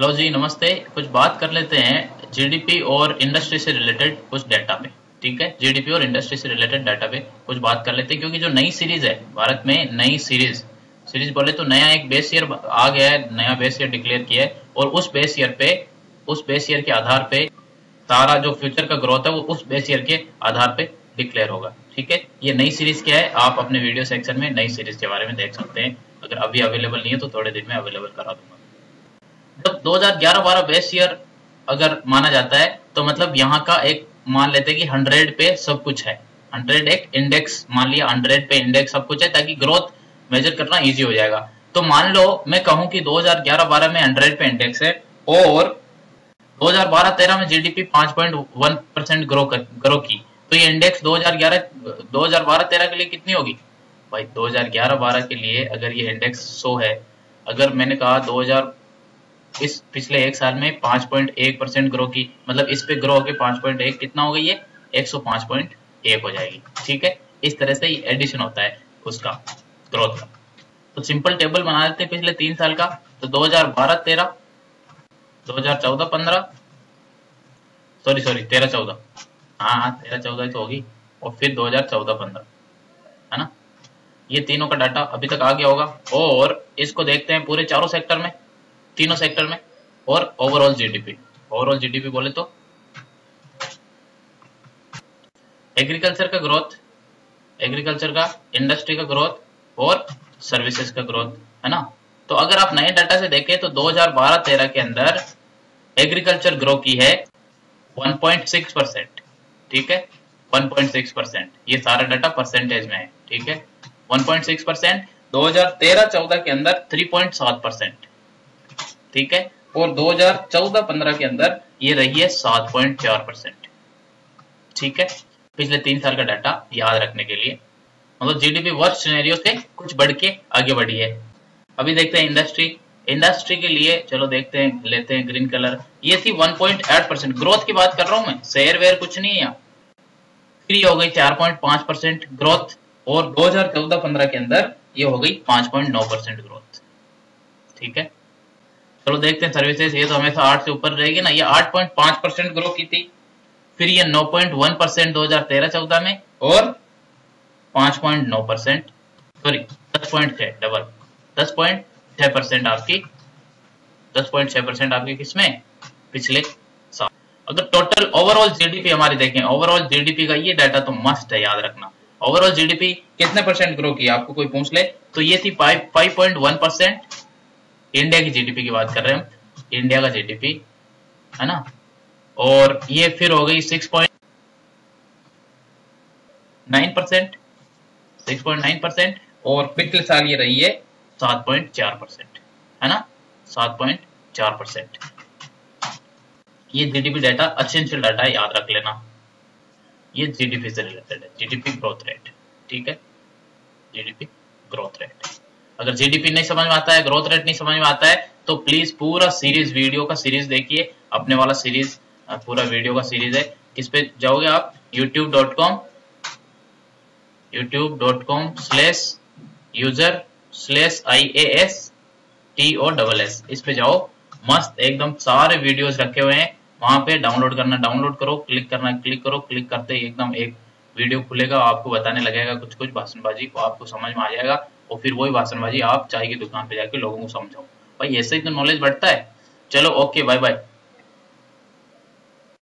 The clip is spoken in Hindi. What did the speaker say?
हेलो जी, नमस्ते। कुछ बात कर लेते हैं जीडीपी और इंडस्ट्री से रिलेटेड कुछ डाटा पे। ठीक है, जीडीपी और इंडस्ट्री से रिलेटेड डाटा पे कुछ बात कर लेते हैं, क्योंकि जो नई सीरीज है भारत में, नई सीरीज सीरीज बोले तो नया एक बेस ईयर आ गया है, नया बेस ईयर डिक्लेयर किया है और उस बेस ईयर के आधार पे सारा जो फ्यूचर का ग्रोथ है वो उस बेस ईयर के आधार पे डिक्लेयर होगा। ठीक है, ये नई सीरीज क्या है, आप अपने वीडियो सेक्शन में नई सीरीज के बारे में देख सकते हैं। अगर अभी अवेलेबल नहीं है तो थोड़े दिन में अवेलेबल करा दूंगा। जब 2011-12 बेस ईयर अगर माना जाता है तो मतलब यहाँ का एक मान लेते हैं कि 100 पे सब कुछ है। 100 एक इंडेक्स मान लिया, 100 पे इंडेक्स सब कुछ है ताकि ग्रोथ मेजर करना इजी हो जाएगा। तो मान लो मैं कहूं कि 2011-12 में 100 पे इंडेक्स है और 2012-13 में जीडीपी 5.1% ग्रो की, तो ये इंडेक्स 2012-13 के लिए कितनी होगी भाई? 2011-12 के लिए अगर ये इंडेक्स 100 है, अगर मैंने कहा 2000 इस पिछले एक साल में 5.1% ग्रो की, मतलब इस पे ग्रो होके 5.1 कितना हो गई है? 105.1 हो जाएगी। ठीक है, इस तरह से एडिशन होता है उसका, ग्रोथ का। तो सिंपल टेबल बना देते हैं पिछले 3 साल का। तो 2012-13, 2014-15, सॉरी 13-14, हाँ 13-14 तो होगी, और फिर 2014-15, है ना? ये तीनों का डाटा अभी तक आ गया होगा और इसको देखते हैं पूरे चारों सेक्टर में, तीनों सेक्टर में। और ओवरऑल जीडीपी बोले तो एग्रीकल्चर का ग्रोथ, एग्रीकल्चर का, इंडस्ट्री का ग्रोथ और सर्विसेज का ग्रोथ, है ना? तो अगर आप नए डाटा से देखें तो 2012-13 के अंदर एग्रीकल्चर ग्रो की है 1.6%। ठीक है, 1.6%, ये सारा डाटा परसेंटेज में है। ठीक है, 1.6%। 2013-14 के अंदर 3.7%। ठीक है, और 2014-15 के अंदर ये रही है 7.4%। ठीक है, पिछले 3 साल का डाटा याद रखने के लिए, मतलब जीडीपी वर्स्ट सिनेरियो से कुछ बढ़ के आगे बढ़ी है। अभी देखते हैं इंडस्ट्री के लिए, चलो देखते हैं, लेते हैं ग्रीन कलर। ये थी 1.8% ग्रोथ की बात कर रहा हूं मैं, शेयर वेयर कुछ नहीं है। फिर ये हो गई 4.5% ग्रोथ और 2014-15 के अंदर ये हो गई 5.9% ग्रोथ। ठीक है, चलो देखते हैं सर्विसेज। ये तो हमेशा 8 से ऊपर रहेगी ना, ये 8.5% ग्रो की थी। फिर ये 9.1% 2013-14 में और 5.9%, सॉरी 10.6, डबल 10.6% आपकी, 10.6% आपकी किसमें? पिछले साल। अगर टोटल ओवरऑल जीडीपी हमारी देखें, ओवरऑल जीडीपी का ये डाटा तो मस्त है, याद रखना। ओवरऑल जीडीपी कितने परसेंट ग्रो की, आपको कोई पूछ ले तो ये थी 5.1%। इंडिया की जीडीपी की बात कर रहे हैं हम, इंडिया का जीडीपी, है ना? और ये फिर हो गई 6.9%, 6.9%, और पिछले साल ये रही है 7.4%, है ना? 7.4%। ये जीडीपी डाटा एसेंशियल डाटा है, याद रख लेना। ये जीडीपी से रिलेटेड है, जीडीपी ग्रोथ रेट। ठीक है, जीडीपी ग्रोथ रेट। अगर जीडीपी नहीं समझ में आता है, ग्रोथ रेट नहीं समझ में आता है, तो प्लीज पूरा सीरीज, वीडियो का सीरीज देखिए, अपने वाला सीरीज, पूरा वीडियो का सीरीज है। किस पे जाओगे आप? youtube.com/user/IASTOSS, इस पे जाओ। मस्त एकदम सारे वीडियोस रखे हुए हैं वहां पे, डाउनलोड करना डाउनलोड करो, क्लिक करना क्लिक करो, क्लिक करते ही एकदम एक वीडियो खुलेगा, आपको बताने लगेगा कुछ कुछ भाषणबाजी को, आपको समझ में आ जाएगा और फिर वही भाषणबाजी आप चाय की दुकान पे जाके लोगों को समझाओ। भाई ऐसे ही तो नॉलेज बढ़ता है। चलो ओके, बाय बाय।